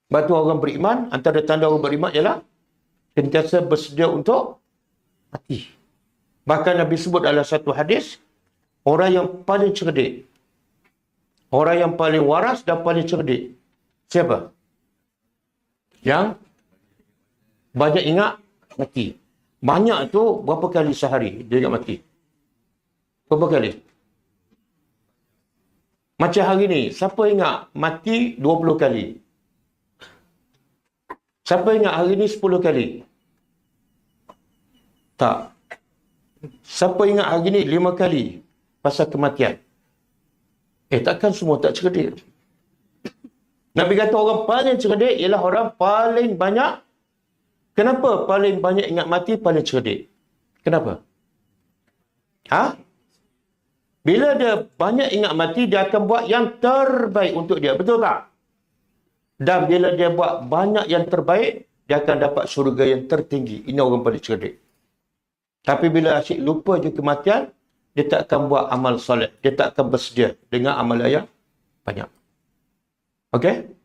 Batu orang beriman, antara tanda orang beriman ialah sentiasa bersedia untuk mati. Bahkan Nabi sebut dalam satu hadis, orang yang paling cerdik, orang yang paling waras dan paling cerdik, siapa? Yang banyak ingat mati. Banyak tu berapa kali sehari dia ingat mati? Berapa kali? Macam hari ni, siapa ingat mati 20 kali? Siapa ingat hari ni 10 kali? Tak. Siapa ingat hari ni 5 kali pasal kematian? Takkan semua tak cerdik. Nabi kata orang paling cerdik ialah orang paling banyak. Kenapa paling banyak ingat mati, paling cerdik? Kenapa? Bila dia banyak ingat mati, dia akan buat yang terbaik untuk dia. Betul tak? Dan bila dia buat banyak yang terbaik, dia akan dapat syurga yang tertinggi. Ini orang paling cerdik. Tapi bila asyik lupa je kematian, dia tak akan buat amal soleh. Dia tak akan bersedia dengan amal yang banyak. Okey?